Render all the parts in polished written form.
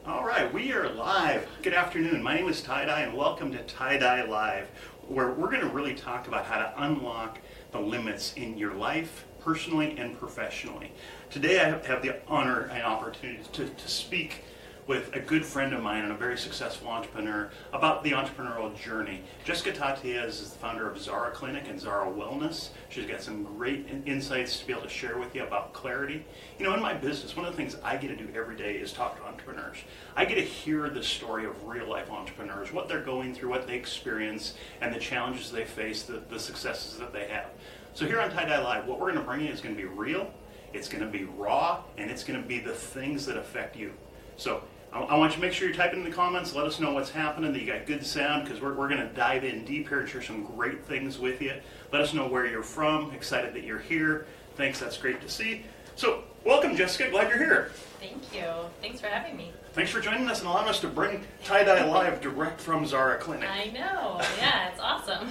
All right, we are live. Good afternoon. My name is Tie-Dye and welcome to Tie-Dye Live, where we're going to really talk about how to unlock the limits in your life, personally and professionally. Today I have the honor and opportunity to speak with a good friend of mine and a very successful entrepreneur about the entrepreneurial journey. Jessica Tatias is the founder of Zara Clinic and Zara Wellness. She's got some great insights to be able to share with you about clarity. You know, in my business, one of the things I get to do every day is talk to entrepreneurs. I get to hear the story of real life entrepreneurs, what they're going through, what they experience, and the challenges they face, the successes that they have. So here on Tie-Dye Live, what we're going to bring you is going to be real, it's going to be raw, and it's going to be the things that affect you. So I want you to make sure you're typing in the comments. Let us know what's happening, that you got good sound, because we're going to dive in deep here and share some great things with you. Let us know where you're from. Excited that you're here. Thanks, that's great to see. So welcome, Jessica. Glad you're here. Thank you. Thanks for having me. Thanks for joining us and allowing us to bring Tie-Dye Live direct from Zara Clinic. I know. Yeah, it's awesome.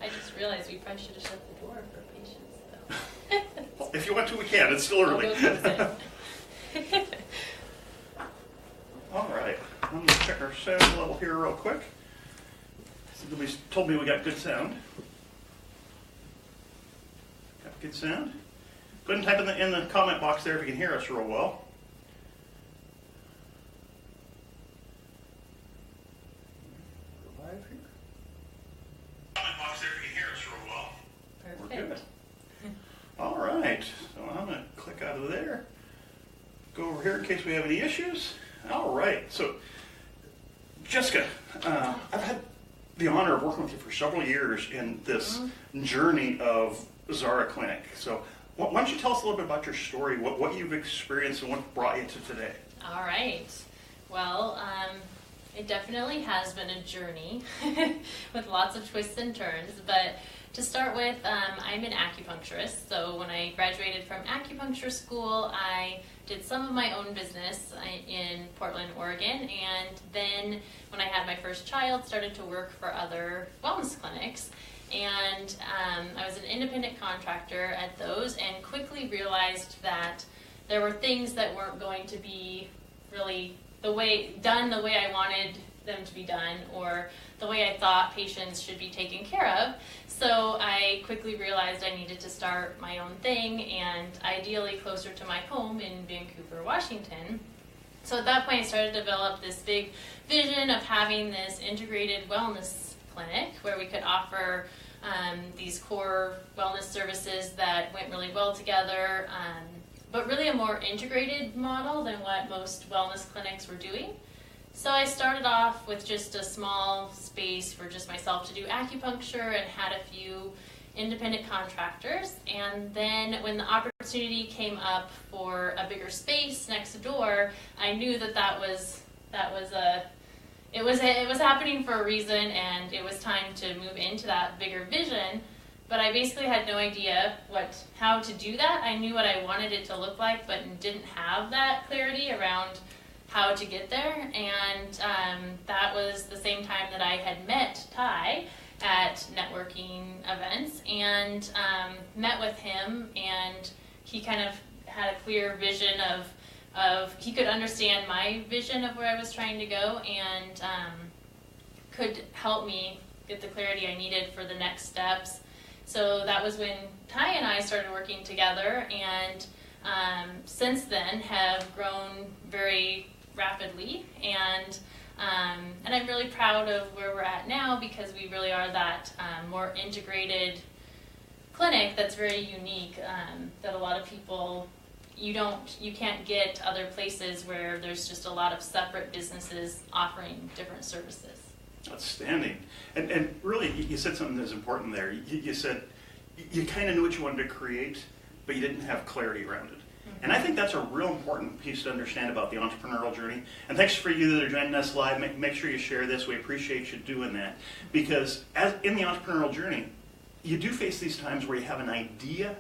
I just realized we probably should have shut the door for patients, though. Well, if you want to, we can. It's still early. All right, I'm going to check our sound level here real quick. Somebody's told me we got good sound. Got good sound? Go ahead and type in the comment box there if you can hear us real well. We're live here. Comment box there if you can hear us real well. Perfect. We're good. All right, so I'm going to click out of there. Go over here in case we have any issues. All right, so Jessica, I've had the honor of working with you for several years in this journey of Zara Clinic. So why don't you tell us a little bit about your story, what you've experienced and what brought you to today? All right. Well, it definitely has been a journey with lots of twists and turns. But to start with, I'm an acupuncturist. So when I graduated from acupuncture school, I did some of my own business in Portland, Oregon, and then when I had my first child, started to work for other wellness clinics. And I was an independent contractor at those and quickly realized that there were things that weren't going to be really the way I wanted them to be done, or the way I thought patients should be taken care of. So I quickly realized I needed to start my own thing, and ideally closer to my home in Vancouver, Washington. So at that point I started to develop this big vision of having this integrated wellness clinic where we could offer these core wellness services that went really well together, but really a more integrated model than what most wellness clinics were doing. So I started off with just a small space for just myself to do acupuncture and had a few independent contractors. And then when the opportunity came up for a bigger space next door, I knew that was happening for a reason, and it was time to move into that bigger vision. But I basically had no idea how to do that. I knew what I wanted it to look like, but didn't have that clarity around how to get there. And that was the same time that I had met Ty at networking events and met with him, and he kind of had a clear vision of he could understand my vision of where I was trying to go, and could help me get the clarity I needed for the next steps. So that was when Ty and I started working together, and since then have grown very rapidly, and I'm really proud of where we're at now, because we really are that more integrated clinic that's very unique, that a lot of people you can't get other places where there's just a lot of separate businesses offering different services. Outstanding. And really, you said something that's important there. You said you kind of knew what you wanted to create, but you didn't have clarity around it. And I think that's a real important piece to understand about the entrepreneurial journey. And thanks for you that are joining us live. Make sure you share this. We appreciate you doing that. Because as in the entrepreneurial journey, you do face these times where you have an idea,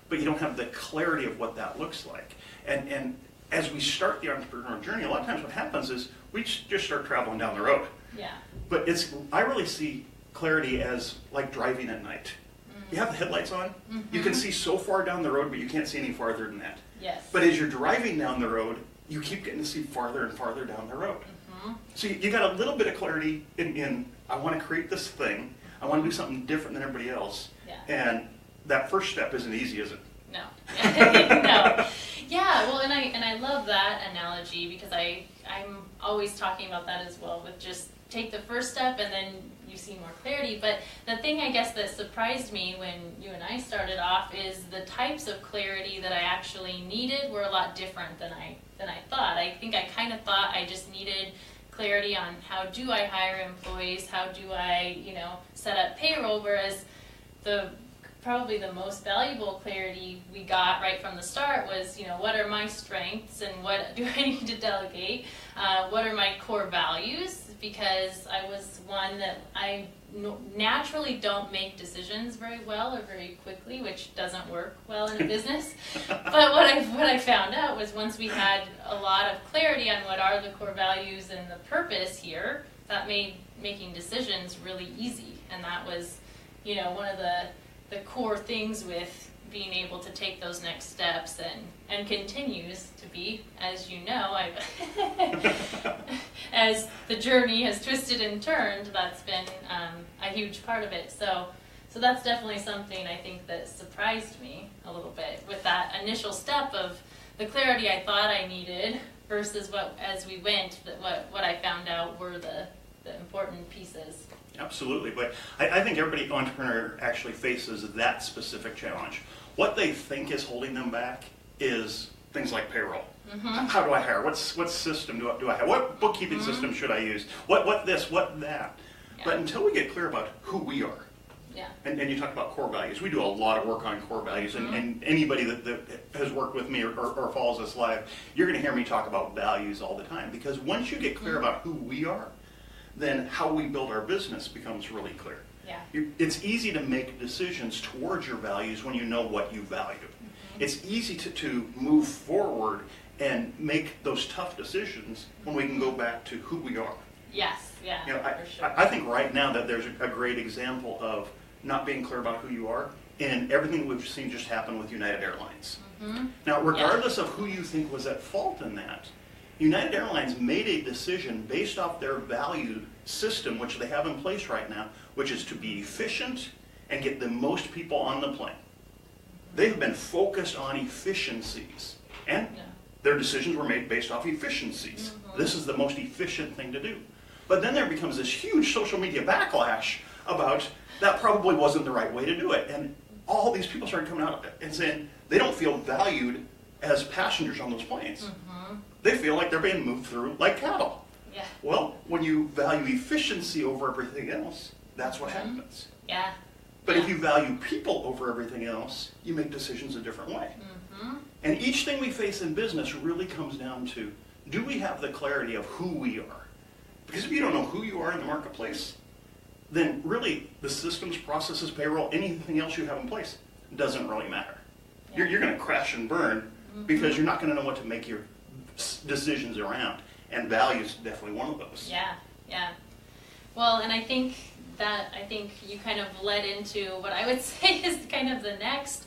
but you don't have the clarity of what that looks like. And as we start the entrepreneurial journey, a lot of times what happens is we just start traveling down the road. Yeah. But I really see clarity as like driving at night. You have the headlights on, you can see so far down the road, but you can't see any farther than that. Yes. But as you're driving down the road, you keep getting to see farther and farther down the road. Mm-hmm. So you got a little bit of clarity in I want to create this thing. I want to do something different than everybody else. Yeah. And that first step isn't easy, is it? No. No. Yeah, well, and I love that analogy because I'm always talking about that as well, with just take the first step and then you see more clarity. But the thing I guess that surprised me when you and I started off is the types of clarity that I actually needed were a lot different than I thought. I think I kind of thought I just needed clarity on how do I hire employees, how do I, set up payroll, whereas probably the most valuable clarity we got right from the start was, what are my strengths and what do I need to delegate? What are my core values? Because I was one that I naturally don't make decisions very well or very quickly, which doesn't work well in a business. But what I found out was once we had a lot of clarity on what are the core values and the purpose here, that made making decisions really easy. And that was, one of the core things with being able to take those next steps and continues to be, as you know, as the journey has twisted and turned, that's been a huge part of it. So that's definitely something I think that surprised me a little bit with that initial step of the clarity I thought I needed versus as we went, what I found out were the important pieces. Absolutely, but I think every entrepreneur actually faces that specific challenge. What they think is holding them back is things like payroll. Mm-hmm. How do I hire? What system do I have? What bookkeeping mm-hmm. system should I use? What this, what that? Yeah. But until we get clear about who we are, yeah. and you talk about core values, we do a lot of work on core values, mm-hmm. and anybody that has worked with me or follows us live, you're going to hear me talk about values all the time, because once you get clear mm-hmm. about who we are, then how we build our business becomes really clear. Yeah. It's easy to make decisions towards your values when you know what you value. Mm-hmm. It's easy to move forward and make those tough decisions when we can go back to who we are. Yes, yeah, for sure. I think right now that there's a great example of not being clear about who you are and everything we've seen just happen with United Airlines. Mm-hmm. Now, regardless of who you think was at fault in that, United Airlines made a decision based off their value system, which they have in place right now, which is to be efficient and get the most people on the plane. They've been focused on efficiencies, and their decisions were made based off efficiencies. Mm-hmm. This is the most efficient thing to do. But then there becomes this huge social media backlash about that probably wasn't the right way to do it. And all these people started coming out and saying they don't feel valued as passengers on those planes. Mm-hmm. They feel like they're being moved through like cattle. Yeah. Well, when you value efficiency over everything else, that's what mm-hmm. happens. Yeah. But if you value people over everything else, you make decisions a different way. Mm-hmm. And each thing we face in business really comes down to, do we have the clarity of who we are? Because if you don't know who you are in the marketplace, then really the systems, processes, payroll, anything else you have in place doesn't really matter. Yeah. You're going to crash and burn mm-hmm. because you're not going to know what to make your decisions around. And value is definitely one of those. Yeah, yeah. Well, and I think you kind of led into what I would say is kind of the next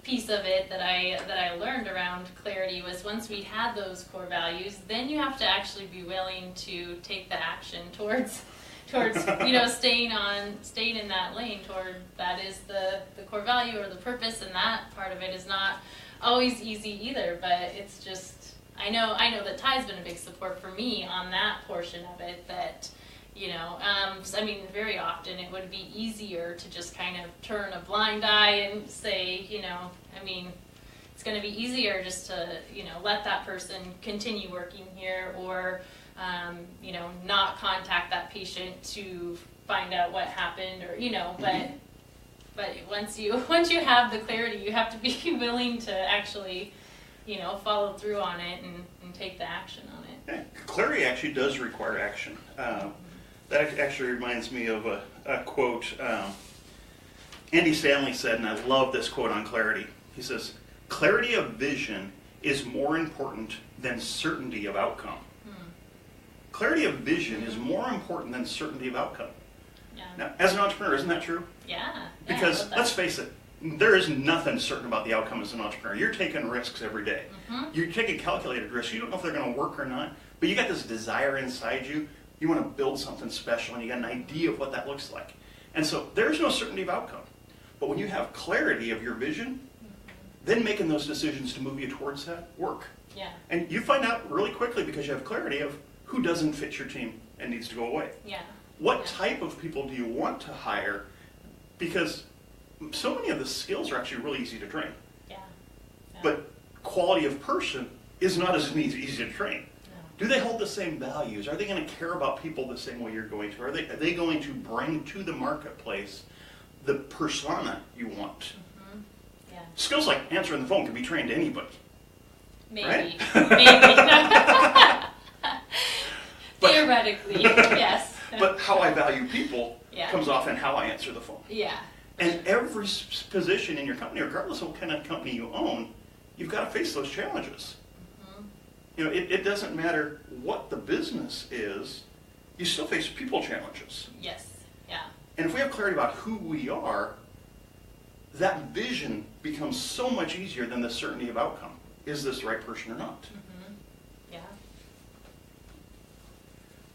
piece of it that I learned around clarity was once we had those core values, then you have to actually be willing to take the action towards staying in that lane toward that is the core value or the purpose, and that part of it is not always easy either, but it's just I know that Ty's been a big support for me on that portion of it that very often it would be easier to just kind of turn a blind eye and say, it's going to be easier just to, let that person continue working here or, not contact that patient to find out what happened or, but once you have the clarity, you have to be willing to actually, follow through on it and take the action on it. Yeah, clarity actually does require action. That actually reminds me of a quote Andy Stanley said, and I love this quote on clarity. He says, "Clarity of vision is more important than certainty of outcome." Clarity of vision is more important than certainty of outcome. Yeah. Now, as an entrepreneur, isn't that true? Yeah. Because let's face it, there is nothing certain about the outcome as an entrepreneur. You're taking risks every day. Mm-hmm. You're taking calculated risks. You don't know if they're going to work or not, but you got this desire inside you. You want to build something special, and you got an idea of what that looks like. And so there's no certainty of outcome. But when you have clarity of your vision, then making those decisions to move you towards that work. Yeah. And you find out really quickly, because you have clarity of who doesn't fit your team and needs to go away. Yeah. What type of people do you want to hire? Because so many of the skills are actually really easy to train. Yeah. But quality of person is not as easy to train. No. Do they hold the same values? Are they going to care about people the same way you're going to? Are they going to bring to the marketplace the persona you want? Mm-hmm. Yeah. Skills like answering the phone can be trained to anybody. Maybe. Right? Maybe. But- Theoretically, yes. But how I value people Yeah. comes off in how I answer the phone. Yeah. And every position in your company, regardless of what kind of company you own, you've got to face those challenges. Mm-hmm. You know, it doesn't matter what the business is, you still face people challenges. Yes. Yeah. And if we have clarity about who we are, that vision becomes so much easier than the certainty of outcome. Is this the right person or not? Mm-hmm. Yeah.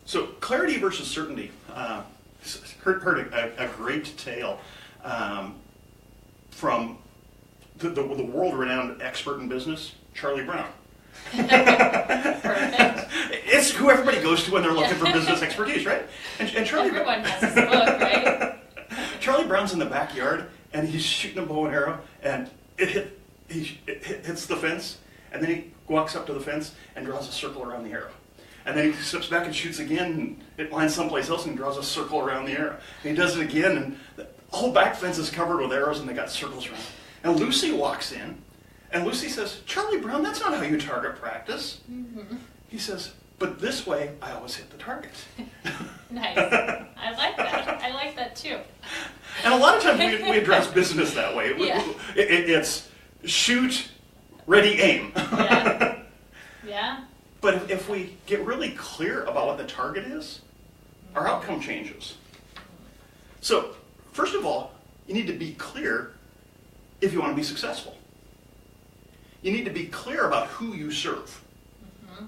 So clarity versus certainty. Heard a great tale from the world-renowned expert in business, Charlie Brown. Perfect. It's who everybody goes to when they're looking for business expertise, right? And Charlie Everyone has this book, right? Charlie Brown's in the backyard, and he's shooting a bow and arrow, and it hits the fence, and then he walks up to the fence and draws a circle around the arrow. And then he steps back and shoots again, and it lands someplace else and draws a circle around the arrow. And he does it again, and the whole back fence is covered with arrows, and they got circles around it. And Lucy walks in, and Lucy says, "Charlie Brown, that's not how you target practice." Mm-hmm. He says, "But this way, I always hit the target." Nice. I like that. I like that too. And a lot of times we address business that way. Yeah. It's shoot, ready, aim. Yeah. Yeah. But if we get really clear about what the target is, our outcome changes. So, first of all, you need to be clear if you want to be successful. You need to be clear about who you serve. Mm-hmm.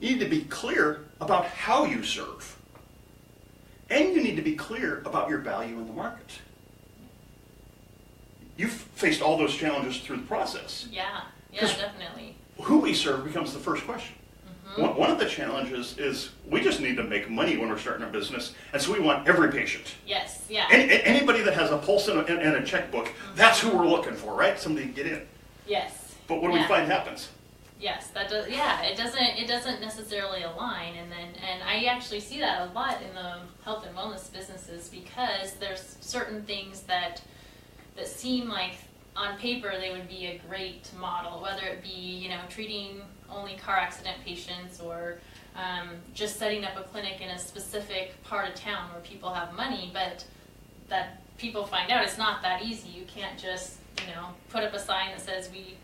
You need to be clear about how you serve. And you need to be clear about your value in the market. You've faced all those challenges through the process. Yeah. Yeah, 'Cause definitely. who we serve becomes the first question. Mm-hmm. One of the challenges is we just need to make money when we're starting a business, and so we want every patient. Yes. Yeah. Anybody that has a pulse and a checkbook, that's who we're looking for, right? Somebody to get in. Yes. But what do we Yeah. find happens? Yes, that does. Yeah, it doesn't necessarily align, and I actually see that a lot in the health and wellness businesses, because there's certain things that seem like on paper they would be a great model, whether it be treating only car accident patients, or just setting up a clinic in a specific part of town where people have money, but that people find out it's not that easy. You can't just put up a sign that says we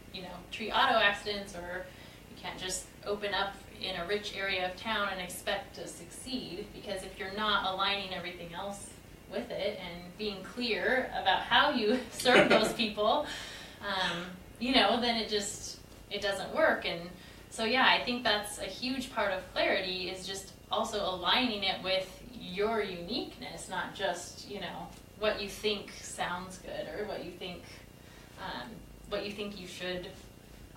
treat auto accidents, or you can't just open up in a rich area of town and expect to succeed, because if you're not aligning everything else with it and being clear about how you serve those people, then it doesn't work. And so yeah, I think that's a huge part of clarity, is just also aligning it with your uniqueness, not just what you think sounds good, or what you think you should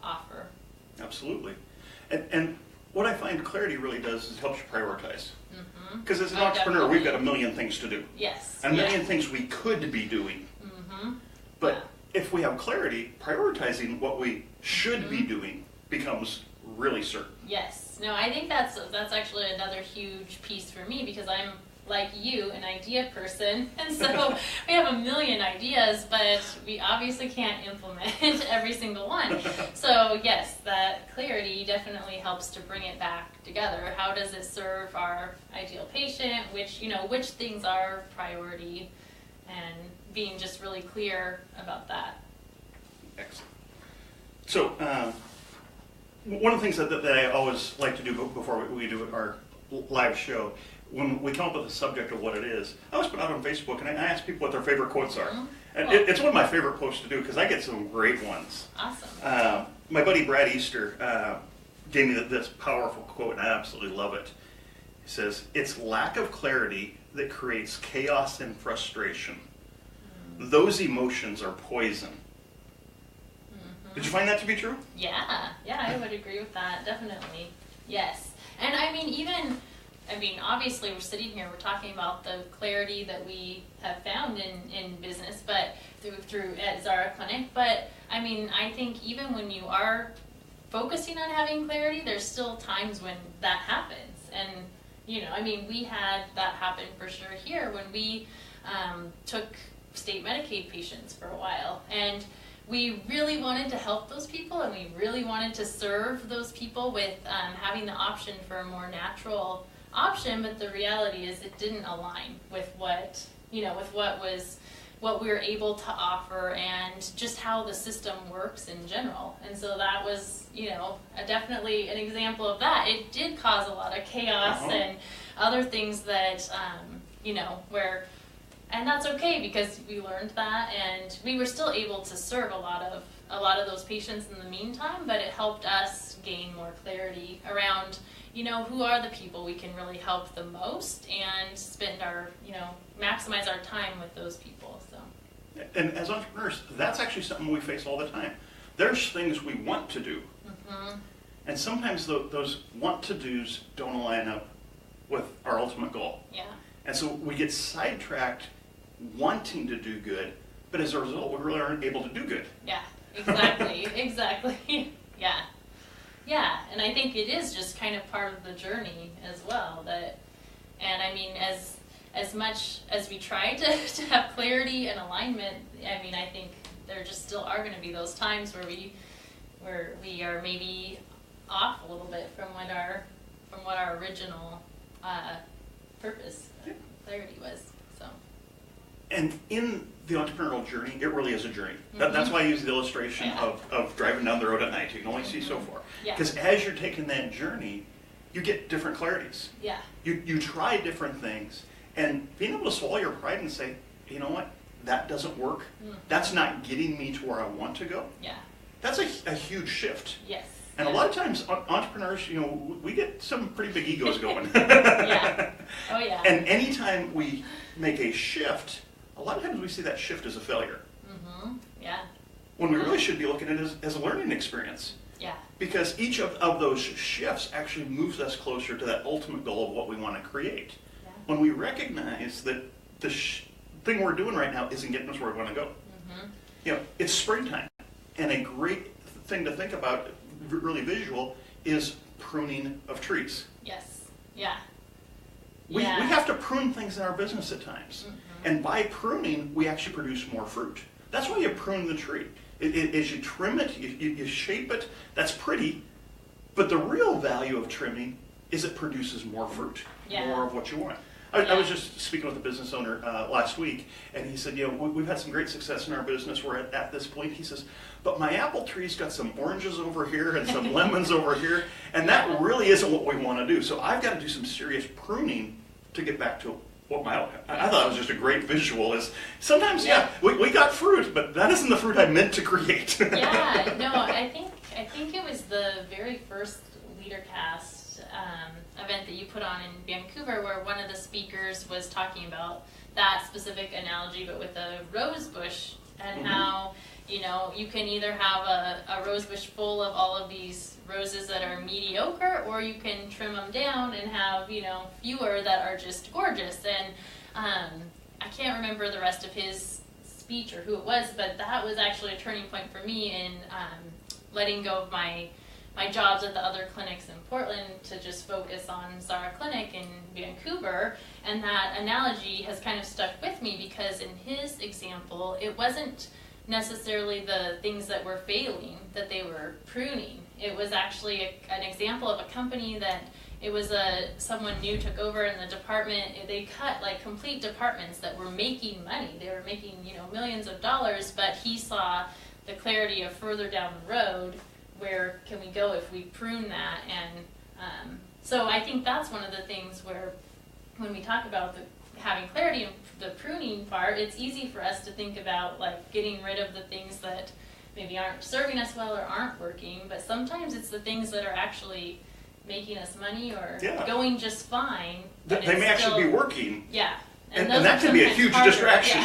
offer. Absolutely. And what I find clarity really does is it helps you prioritize. Mm-hmm. Because as an entrepreneur, we've got a million things to do. Yes. A million things we could be doing. Mm-hmm. But if we have clarity, prioritizing what we should be doing becomes really certain. Yes. No, I think that's actually another huge piece for me, because I'm like you, an idea person, and so we have a million ideas, but we obviously can't implement every single one. So yes, that clarity definitely helps to bring it back together. How does it serve our ideal patient? Which things are priority, and being just really clear about that. Excellent. So one of the things that I always like to do before we do our live show, when we come up with the subject of what it is, I always put out on Facebook and I ask people what their favorite quotes are. Mhm. And Cool. it's one of my favorite posts to do because I get some great ones. Awesome. My buddy Brad Easter gave me this powerful quote, and I absolutely love it. He says, "It's lack of clarity that creates chaos and frustration. Those emotions are poison." Did you find that to be true? Yeah, I would agree with that, definitely. Yes. And obviously we're sitting here, we're talking about the clarity that we have found in business, but through at Zara Clinic. But I think even when you are focusing on having clarity, there's still times when that happens. And, we had that happen for sure here when we took state Medicaid patients for a while. And we really wanted to help those people, and we really wanted to serve those people with having the option for a more natural option, but the reality is it didn't align with what we were able to offer and just how the system works in general. And so that was, definitely an example of that. It did cause a lot of chaos and other things that, and that's okay because we learned that, and we were still able to serve a lot of those patients in the meantime, but it helped us gain more clarity around, who are the people we can really help the most and spend our, maximize our time with those people. So. And as entrepreneurs, that's actually something we face all the time. There's things we want to do, and sometimes those want to do's don't line up with our ultimate goal. Yeah. And so we get sidetracked wanting to do good, but as a result, we really aren't able to do good. Yeah, exactly, exactly. Yeah, and I think it is just kind of part of the journey as well. As much as we try to have clarity and alignment, I think there just still are going to be those times where we are maybe off a little bit from what our original purpose clarity was. So. And in the entrepreneurial journey, it really is a journey. That's why I use the illustration of driving down the road at night. You can only see so far. Because as you're taking that journey, you get different clarities. Yeah. You try different things, and being able to swallow your pride and say, you know what, that doesn't work. That's not getting me to where I want to go. Yeah. That's a huge shift. Yes. And a lot of times, entrepreneurs, we get some pretty big egos going. Yeah. Oh, yeah. And anytime we make a shift, a lot of times we see that shift as a failure. Yeah. When we really should be looking at it as a learning experience. Yeah. Because each of those shifts actually moves us closer to that ultimate goal of what we want to create. Yeah. When we recognize that the thing we're doing right now isn't getting us where we want to go. It's springtime. And a great thing to think about, really visual, is pruning of trees. Yes. Yeah. We have to prune things in our business at times. And by pruning, we actually produce more fruit. That's why you prune the tree. As you trim it, you shape it, that's pretty. But the real value of trimming is it produces more fruit, more of what you want. I was just speaking with a business owner last week, and he said, we've had some great success in our business. We're at this point. He says, but my apple tree's got some oranges over here and some lemons over here, and that really isn't what we want to do. So I've got to do some serious pruning to get back to what I thought it was just a great visual. Is sometimes, we got fruit, but that isn't the fruit I meant to create. Yeah, no, I think it was the very first LeaderCast event that you put on in Vancouver, where one of the speakers was talking about that specific analogy, but with a rose bush, and how you can either have a rose bush full of all of these roses that are mediocre, or you can trim them down and have fewer that are just gorgeous. And I can't remember the rest of his speech or who it was, but that was actually a turning point for me in letting go of my jobs at the other clinics in Portland to just focus on Zara Clinic in Vancouver. And that analogy has kind of stuck with me, because in his example, it wasn't necessarily the things that were failing that they were pruning. It was actually an example of a company that it was someone new took over in the department. They cut like complete departments that were making money. They were making millions of dollars, but he saw the clarity of further down the road, where can we go if we prune that? And so I think that's one of the things where when we talk about having clarity and the pruning part, it's easy for us to think about like getting rid of the things that maybe aren't serving us well or aren't working, but sometimes it's the things that are actually making us money or going just fine. They may actually be working. Yeah. And that can be a huge distraction.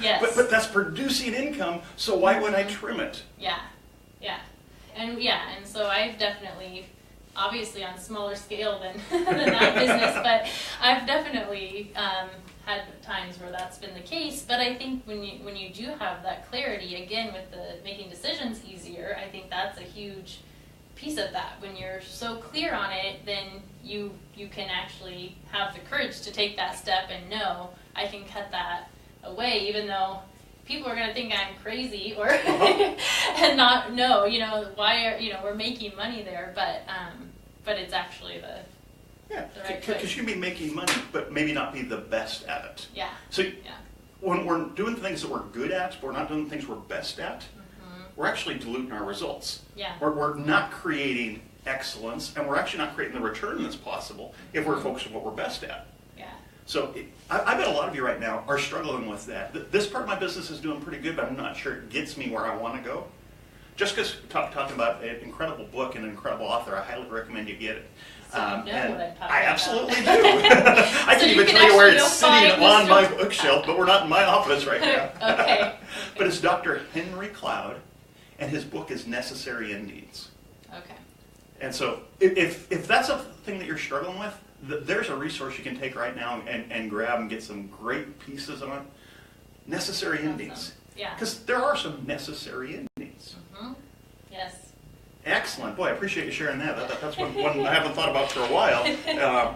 Yeah. Yes. But that's producing income, so why would I trim it? Yeah. And so I've definitely, obviously on a smaller scale than that business, but I've definitely had times where that's been the case. But I think when you do have that clarity, again, with the making decisions easier, I think that's a huge piece of that. When you're so clear on it, then you can actually have the courage to take that step and know I can cut that away, even though people are going to think I'm crazy or and not know, why are, we're making money there, but it's actually the right because you can be making money, but maybe not be the best at it. Yeah. So when we're doing things that we're good at, but we're not doing things we're best at, we're actually diluting our results. Yeah. We're not creating excellence, and we're actually not creating the return that's possible if we're focused on what we're best at. Yeah. So I bet a lot of you right now are struggling with that. This part of my business is doing pretty good, but I'm not sure it gets me where I want to go. Just because talking about an incredible book and an incredible author, I highly recommend you get it. So you know what I'm talking I about. absolutely do. I can even tell you where it's sitting on my bookshelf, but we're not in my office right now. Okay. But it's Dr. Henry Cloud, and his book is Necessary Endings. Okay. And so if that's a thing that you're struggling with, there's a resource you can take right now and grab and get some great pieces on. Necessary Endings. Yeah. Because there are some necessary endings. Yes. Excellent. Boy, I appreciate you sharing that. That's one I haven't thought about for a while.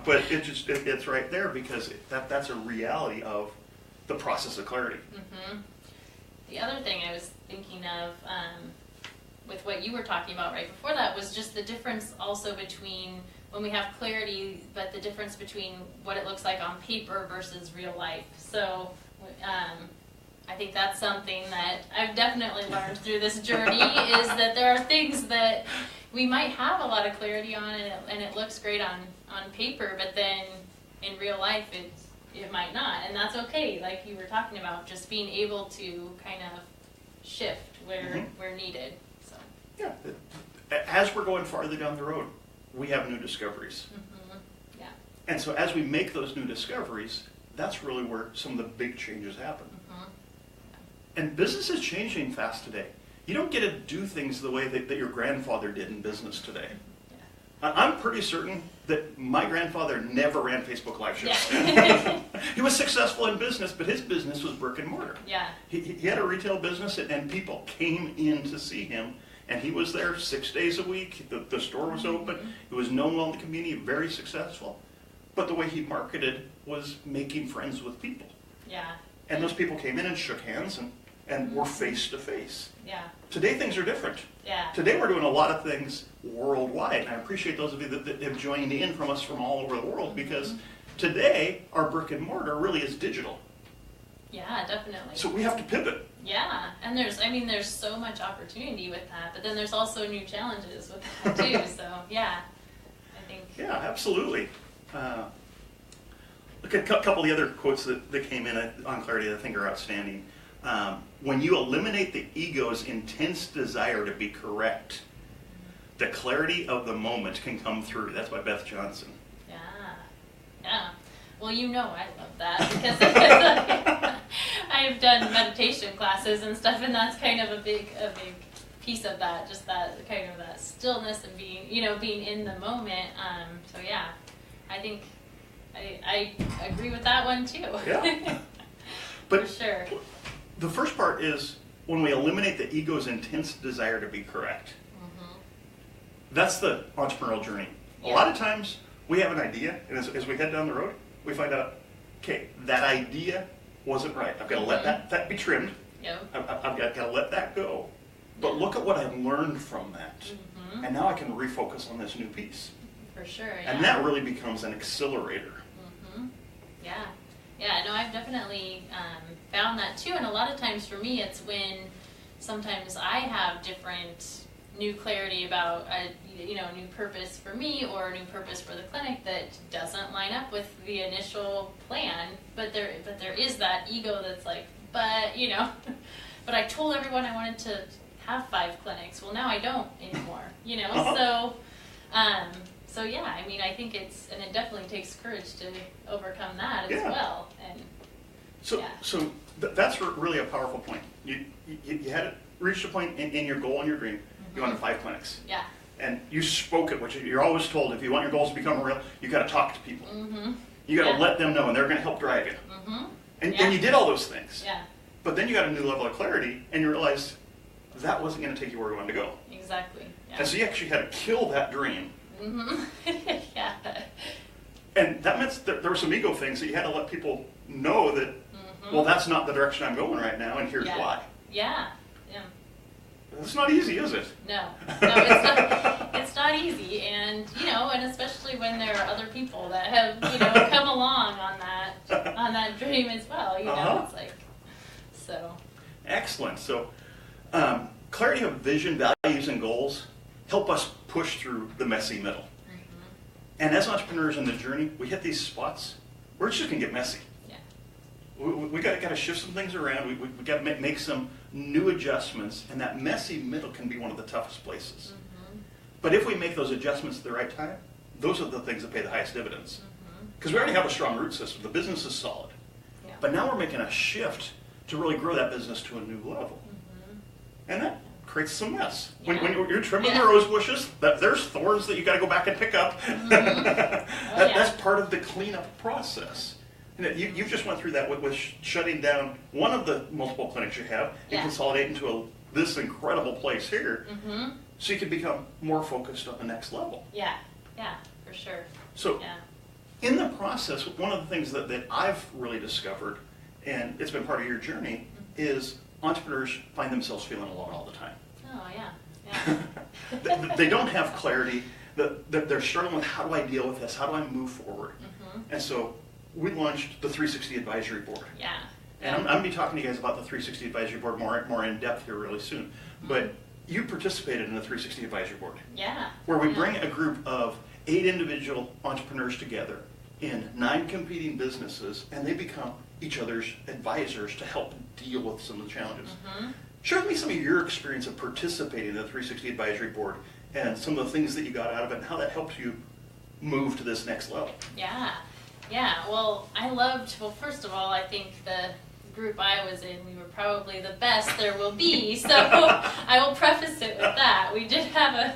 But it's right there because that's a reality of the process of clarity. The other thing I was thinking of with what you were talking about right before that was just the difference also between when we have clarity, but the difference between what it looks like on paper versus real life. So I think that's something that I've definitely learned through this journey is that there are things that we might have a lot of clarity on and it looks great on paper, but then in real life it might not, and that's okay. Like you were talking about, just being able to kind of shift where needed. So yeah, as we're going farther down the road, we have new discoveries. Yeah. And so as we make those new discoveries, that's really where some of the big changes happen. And business is changing fast today. You don't get to do things the way that your grandfather did in business today. I'm pretty certain that my grandfather never ran Facebook Live shows. Yeah. He was successful in business, but his business was brick and mortar. Yeah. He had a retail business, and people came in to see him, and he was there 6 days a week. The store was open. He was known well in the community, very successful. But the way he marketed was making friends with people. Yeah. And those people came in and shook hands and were face to face. Yeah. Today things are different. Yeah. Today we're doing a lot of things worldwide. And I appreciate those of you that have joined in from us from all over the world because today our brick and mortar really is digital. Yeah, definitely. So we have to pivot. Yeah, and there's so much opportunity with that, but then there's also new challenges with that too. So yeah, I think. Yeah, absolutely. Look at a couple of the other quotes that came in on clarity that I think are outstanding. When you eliminate the ego's intense desire to be correct, the clarity of the moment can come through. That's by Beth Johnson. Yeah. Well, I love that because I've done meditation classes and stuff, and that's kind of a big piece of that, just that kind of that stillness and being in the moment. So yeah, I think I agree with that one too. Yeah. But for sure. The first part is when we eliminate the ego's intense desire to be correct. That's the entrepreneurial journey. Yeah. A lot of times we have an idea, and as we head down the road, we find out, okay, that idea wasn't right. I've got to let that be trimmed. Yep. I've got to let that go. But look at what I've learned from that. And now I can refocus on this new piece. For sure, yeah. And that really becomes an accelerator. Yeah. Yeah, no, I've definitely found that too. And a lot of times for me, it's when sometimes I have different new clarity about, new purpose for me or a new purpose for the clinic that doesn't line up with the initial plan. But there is that ego that's like, but but I told everyone I wanted to have 5 clinics. Well, now I don't anymore. So yeah, I mean, I think it definitely takes courage to overcome that as well. And that's really a powerful point. You had reached a point in your goal and your dream. You wanted 5 clinics. Yeah. And you spoke it, which you're always told, if you want your goals to become real, you got to talk to people. You got to let them know, and they're going to help drive you. And you did all those things. Yeah. But then you got a new level of clarity, and you realized that wasn't going to take you where you wanted to go. Exactly. Yeah. And so you actually had to kill that dream. Yeah. And that meant that there were some ego things that you had to let people know that, well, that's not the direction I'm going right now, and here's why. Yeah. It's not easy, is it? No, it's not easy, and and especially when there are other people that have come along on that dream as well. It's like so. Excellent. So, clarity of vision, values, and goals help us push through the messy middle. And as entrepreneurs in the journey, we hit these spots where it's just gonna get messy. We got to shift some things around. We got to make some new adjustments, and that messy middle can be one of the toughest places. But if we make those adjustments at the right time, those are the things that pay the highest dividends. Because we already have a strong root system. The business is solid. But now we're making a shift to really grow that business to a new level. And that creates some mess. When you're trimming the rose bushes, there's thorns that you got to go back and pick up. That's part of the cleanup process. You just went through that with shutting down one of the multiple clinics you have and consolidate into this incredible place here, so you can become more focused on the next level. Yeah, for sure. So, in the process, one of the things that I've really discovered, and it's been part of your journey, is entrepreneurs find themselves feeling alone all the time. Oh, yeah. They don't have clarity. They're struggling with, how do I deal with this? How do I move forward? And so we launched the 360 Advisory Board. Yeah. And I'm going to be talking to you guys about the 360 Advisory Board more in depth here really soon. But you participated in the 360 Advisory Board. Yeah. Where we bring a group of 8 individual entrepreneurs together in 9 competing businesses, and they become each other's advisors to help deal with some of the challenges. Share with me some of your experience of participating in the 360 Advisory Board and some of the things that you got out of it and how that helped you move to this next level. Yeah, well, first of all, I think the group I was in, we were probably the best there will be, so I will preface it with that. We did have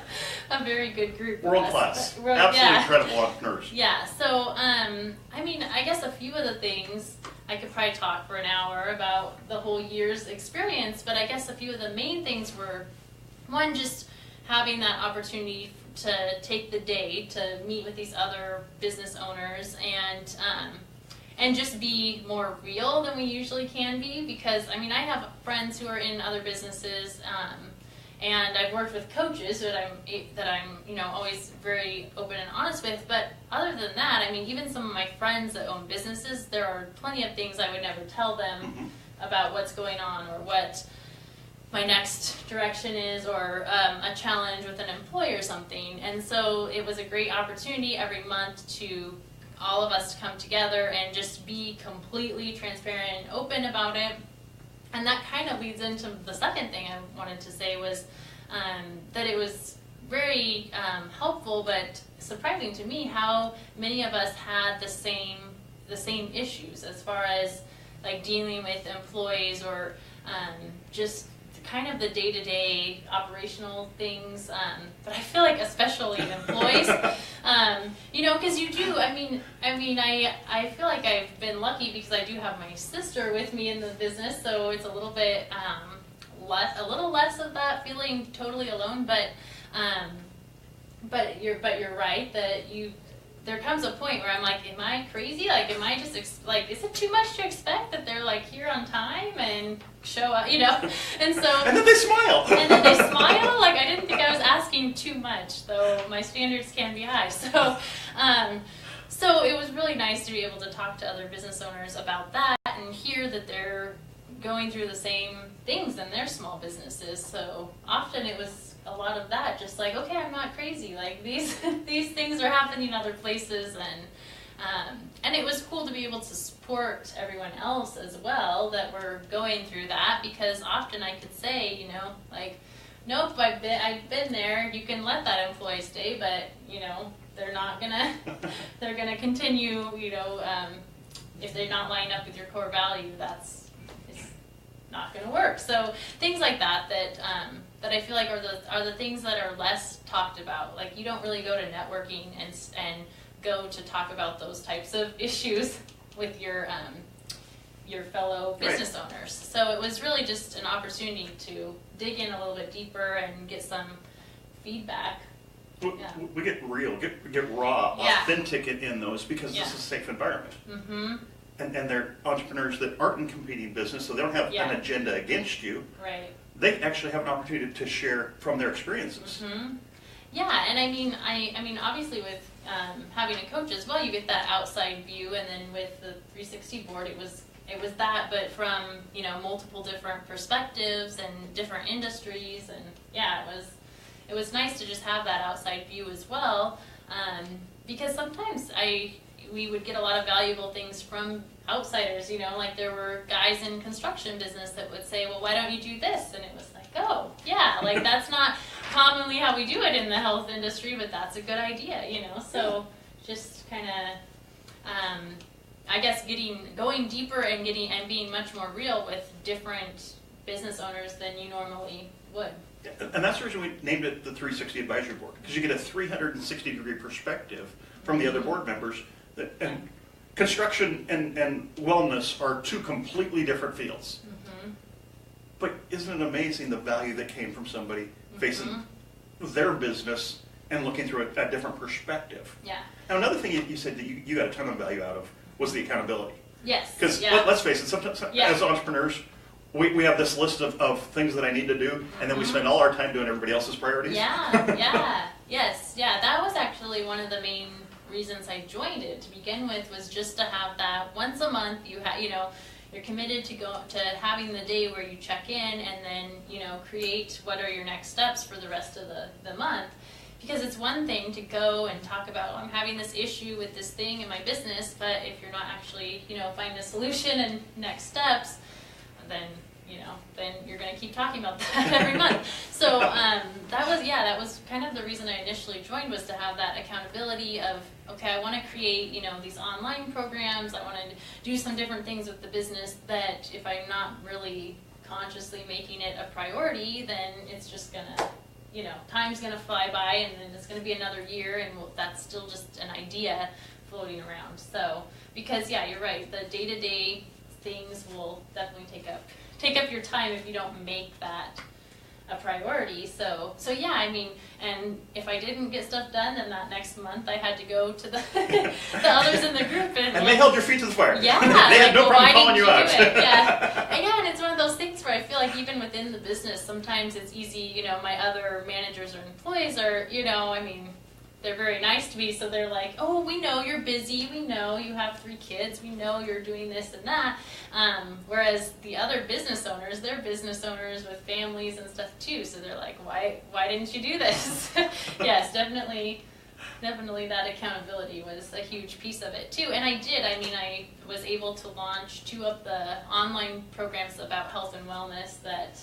a very good group. World class. Absolutely incredible entrepreneurs. Yeah, so, I mean, I guess a few of the things, I could probably talk for an hour about the whole year's experience, but I guess a few of the main things were, one, just having that opportunity to take the day to meet with these other business owners and just be more real than we usually can be, because I mean, I have friends who are in other businesses, and I've worked with coaches that I'm always very open and honest with, but other than that, I mean, even some of my friends that own businesses, there are plenty of things I would never tell them about what's going on or what my next direction is, or a challenge with an employee or something. And so it was a great opportunity every month to all of us to come together and just be completely transparent and open about it. And that kind of leads into the second thing I wanted to say was that it was very helpful but surprising to me how many of us had the same issues as far as like dealing with employees or just kind of the day-to-day operational things, but I feel like especially employees, because you do. I mean, I feel like I've been lucky because I do have my sister with me in the business, so it's a little bit less of that feeling totally alone. But you're right that there comes a point where I'm like, am I crazy? Like, am I just, is it too much to expect that they're like here on time and show up, And so. And then they smile. Like, I didn't think I was asking too much, though my standards can be high. So it was really nice to be able to talk to other business owners about that and hear that they're going through the same things in their small businesses. So often it was a lot of that, just like, okay, I'm not crazy. Like these these things are happening other places, and it was cool to be able to support everyone else as well that were going through that, because often I could say, you know, like, nope, I've been there. You can let that employee stay, but you know, they're not gonna they're gonna continue. You know, if they're not lining up with your core value, it's not gonna work. So things like that that I feel like are the things that are less talked about. Like you don't really go to networking and go to talk about those types of issues with your fellow business owners. So it was really just an opportunity to dig in a little bit deeper and get some feedback. Yeah. We get real, get raw, authentic in those, because this is a safe environment. Mm-hmm. And they're entrepreneurs that aren't in competing business, so they don't have an agenda against you. Right. They actually have an opportunity to share from their experiences. Mm-hmm. Yeah, and I mean, obviously with having a coach as well, you get that outside view, and then with the 360 board, it was that, but from, you know, multiple different perspectives and different industries, and yeah, it was nice to just have that outside view as well, because sometimes we would get a lot of valuable things from outsiders, you know, like there were guys in construction business that would say, well, why don't you do this? And it was like, oh, yeah, like that's not commonly how we do it in the health industry, but that's a good idea, you know, so just kind of, I guess going deeper and being much more real with different business owners than you normally would. And that's the reason we named it the 360 Advisory Board, because you get a 360-degree perspective from the other board members. And construction and wellness are two completely different fields. Mm-hmm. But isn't it amazing the value that came from somebody facing their business and looking through a different perspective? Yeah. Now, another thing you said that you got a ton of value out of was the accountability. Yes. Because let's face it, sometimes as entrepreneurs, we have this list of things that I need to do, and then we spend all our time doing everybody else's priorities. Yeah, yes, that was actually one of the main reasons I joined it to begin with, was just to have that once a month. You're committed to having the day where you check in, and then create what are your next steps for the rest of the month. Because it's one thing to go and talk about, I'm having this issue with this thing in my business, but if you're not actually find a solution and next steps, then you're going to keep talking about that every month. So that was kind of the reason I initially joined, was to have that accountability of, okay, I want to create these online programs. I want to do some different things with the business that if I'm not really consciously making it a priority, then it's just going to, time's going to fly by, and then it's going to be another year, and that's still just an idea floating around. So, because you're right, the day-to-day things will definitely take up your time if you don't make that a priority. So and if I didn't get stuff done, then that next month I had to go to the others in the group and they held your feet to the fire. Yeah, they had no problem calling you out. And it's one of those things where I feel like even within the business, sometimes it's easy. My other managers or employees are, they're very nice to me, so they're like, oh, we know you're busy, we know you have 3 kids, we know you're doing this and that. Whereas the other business owners, they're business owners with families and stuff too, so they're like, why didn't you do this? Yes, definitely that accountability was a huge piece of it too. And I was able to launch 2 of the online programs about health and wellness that.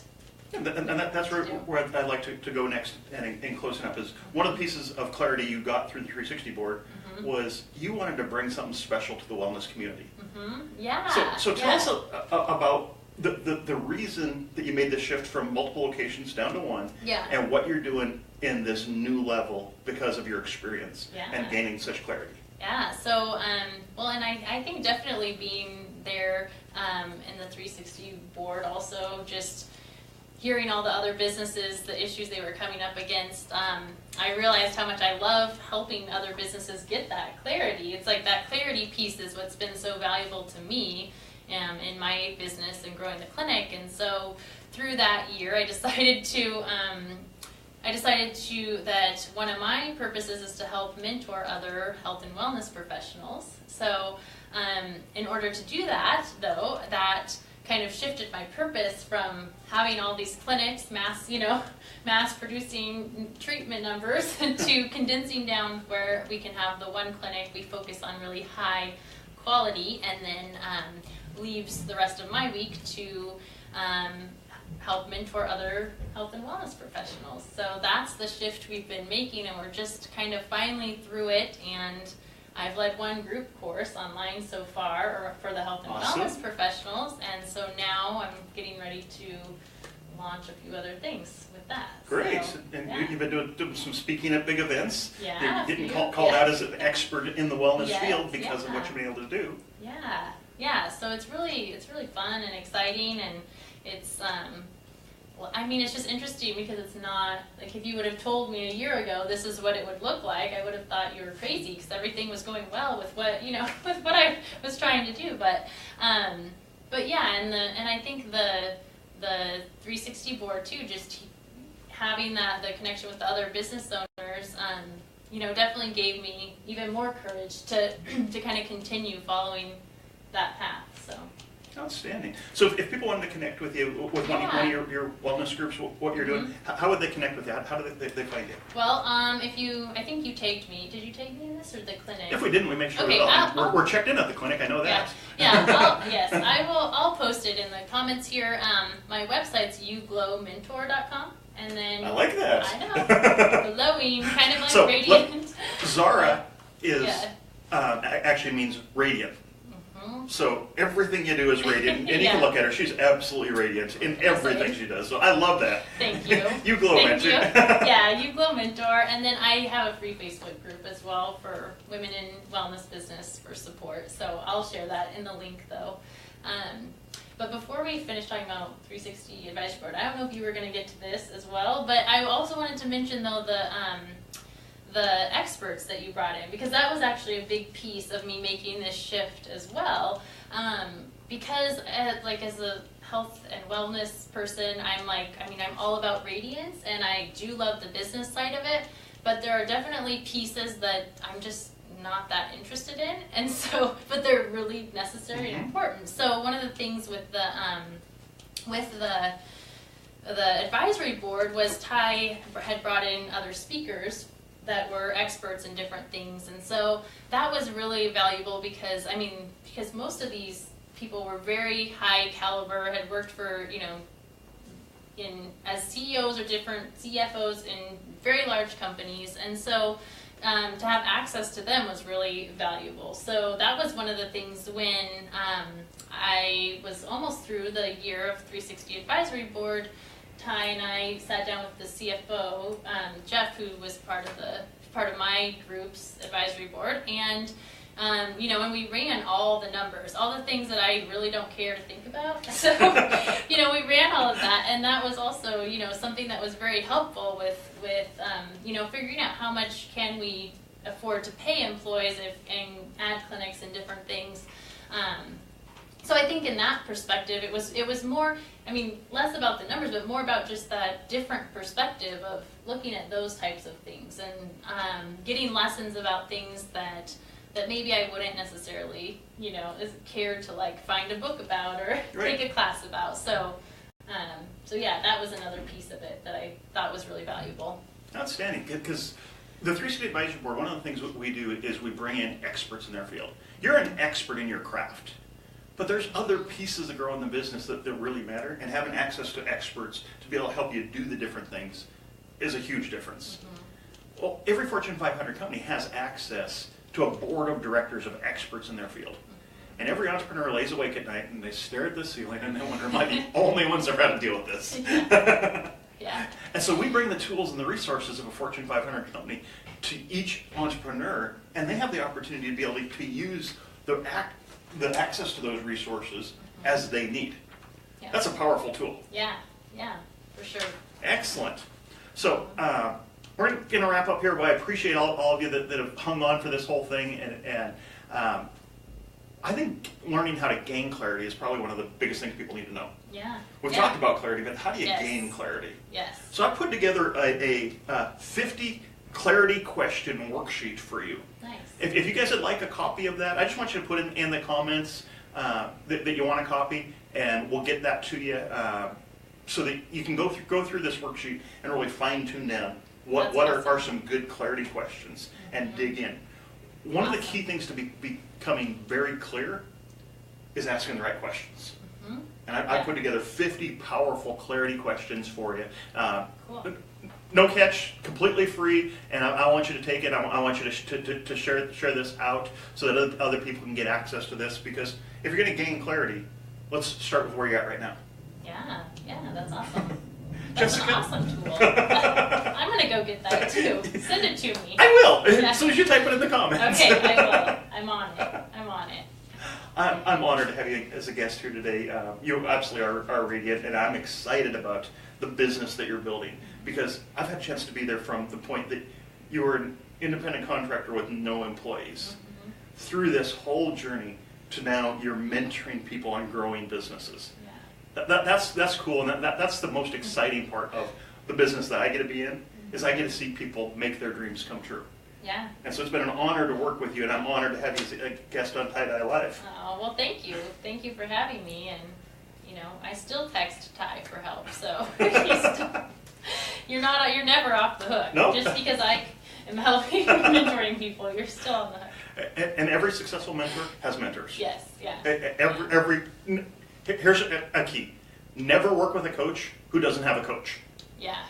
And that's where I'd like to go next, and in closing up, is one of the pieces of clarity you got through the 360 board was you wanted to bring something special to the wellness community. Mm-hmm. Yeah. So tell us about the reason that you made the shift from multiple locations down to 1, and what you're doing in this new level because of your experience and gaining such clarity. Yeah. So and I think definitely being there in the 360 board, also just hearing all the other businesses, the issues they were coming up against, I realized how much I love helping other businesses get that clarity. It's like that clarity piece is what's been so valuable to me in my business and growing the clinic. And so through that year, I decided that one of my purposes is to help mentor other health and wellness professionals. So in order to do that, though, that kind of shifted my purpose from having all these clinics, mass producing treatment numbers, to condensing down where we can have the one clinic. We focus on really high quality, and then leaves the rest of my week to help mentor other health and wellness professionals. So that's the shift we've been making, and we're just kind of finally through it. And I've led one group course online so far, or for the health and wellness professionals, and so now I'm getting ready to launch a few other things with that. Great. So, and you've been doing some speaking at big events. Yeah. You're getting called out as an expert in the wellness Yes, field because of what you've been able to do. Yeah. So it's really fun and exciting, and it's it's just interesting because it's not like, if you would have told me a year ago this is what it would look like, I would have thought you were crazy, because everything was going well with what with what I was trying to do. But yeah, and I think the 360 board too, just having the connection with the other business owners, definitely gave me even more courage to kind of continue following that path. So. Outstanding. So if people wanted to connect with you, with one of your wellness groups, what you're doing, how would they connect with you? How do they find you? Well, I think you tagged me. Did you tag me in this, or the clinic? If we didn't, we make sure we're checked in at the clinic. I know that. Yes, I will. I'll post it in the comments here. My website's youglowmentor.com, and then I like that. I know, glowing, kind of like so, radiant. Zara is actually means radiant. So everything you do is radiant, and you can look at her. She's absolutely radiant in everything she does. So I love that. Thank you. You Glow Mentor. You Glow Mentor. And then I have a free Facebook group as well for women in wellness business for support. So I'll share that in the link, though. But before we finish talking about 360 Advisory Board, I don't know if you were going to get to this as well, but I also wanted to mention, though, the experts that you brought in, because that was actually a big piece of me making this shift as well. Because as a health and wellness person, I'm all about radiance, and I do love the business side of it, but there are definitely pieces that I'm just not that interested in, and so, but they're really necessary and important. So one of the things with the advisory board was Ty had brought in other speakers that were experts in different things, and so that was really valuable because most of these people were very high caliber, had worked for as CEOs or different CFOs in very large companies, and so to have access to them was really valuable. So that was one of the things when I was almost through the year of 360 Advisory Board. Ty and I sat down with the CFO, Jeff, who was part of my group's advisory board, and when we ran all the numbers, all the things that I really don't care to think about, so we ran all of that, and that was also something that was very helpful with figuring out how much can we afford to pay employees and add clinics and different things. So I think in that perspective, it was more, less about the numbers, but more about just that different perspective of looking at those types of things and getting lessons about things that maybe I wouldn't necessarily, care to find a book about or take a class about. So that was another piece of it that I thought was really valuable. Outstanding, because the 360 Advisory Board, one of the things that we do is we bring in experts in their field. You're an expert in your craft. But there's other pieces that grow in the business that really matter, and having access to experts to be able to help you do the different things is a huge difference. Well, every Fortune 500 company has access to a board of directors of experts in their field. And every entrepreneur lays awake at night and they stare at the ceiling and they wonder, am I the only ones that have had to deal with this? Yeah. And so we bring the tools and the resources of a Fortune 500 company to each entrepreneur, and they have the opportunity to be able to use the access to those resources as they need. Yeah. That's a powerful tool. Yeah, for sure. Excellent. So we're going to wrap up here, but I appreciate all of you that have hung on for this whole thing, and I think learning how to gain clarity is probably one of the biggest things people need to know. Yeah. We've talked about clarity, but how do you gain clarity? Yes. So I put together a 50 clarity question worksheet for you. Nice. If you guys would like a copy of that, I just want you to put it in the comments that you want to copy, and we'll get that to you so that you can go through this worksheet and really fine tune down what are some good clarity questions and dig in. One of the key things to becoming very clear is asking the right questions. And I put together 50 powerful clarity questions for you. Cool. No catch, completely free, and I want you to take it. I want you to share this out so that other people can get access to this, because if you're going to gain clarity, let's start with where you're at right now. Yeah, that's awesome. That's Jessica? an awesome tool. I'm going to go get that too. Send it to me. I will, Yeah. as soon as you type it in the comments. Okay, I will. I'm on it. I'm honored to have you as a guest here today. You absolutely are radiant, and I'm excited about the business that you're building, because I've had a chance to be there from the point that you were an independent contractor with no employees, through this whole journey to now you're mentoring people on growing businesses. That's cool, and that's the most exciting part of the business that I get to be in, is I get to see people make their dreams come true. Yeah. And so it's been an honor to work with you, and I'm honored to have you as a guest on Tie Dye Live. Oh, well, thank you. Thank you for having me. And, I still text Ty for help, so you're never off the hook. No. Just because I am helping mentoring people, you're still on the hook. And every successful mentor has mentors. Yes, yeah. Here's a key. Never work with a coach who doesn't have a coach. Yeah.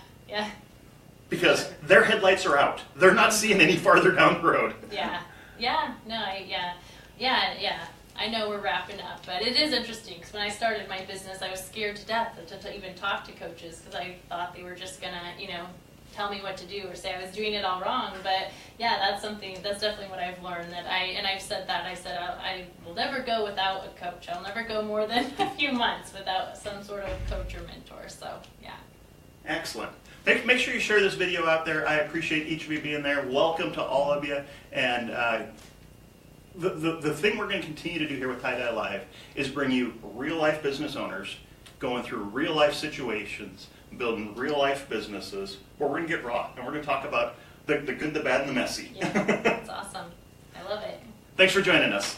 Because their headlights are out. They're not seeing any farther down the road. Yeah. I know we're wrapping up, but it is interesting, because when I started my business, I was scared to death to even talk to coaches, because I thought they were just gonna, tell me what to do or say I was doing it all wrong. But yeah, that's definitely what I've learned, I've said that. I said I will never go without a coach. I'll never go more than a few months without some sort of coach or mentor. So yeah. Excellent. Make sure you share this video out there. I appreciate each of you being there. Welcome to all of you. And the thing we're going to continue to do here with Tie Dye Live is bring you real life business owners going through real life situations, building real life businesses, where we're going to get raw, and we're going to talk about the good, the bad, and the messy. Yeah, that's awesome. I love it. Thanks for joining us.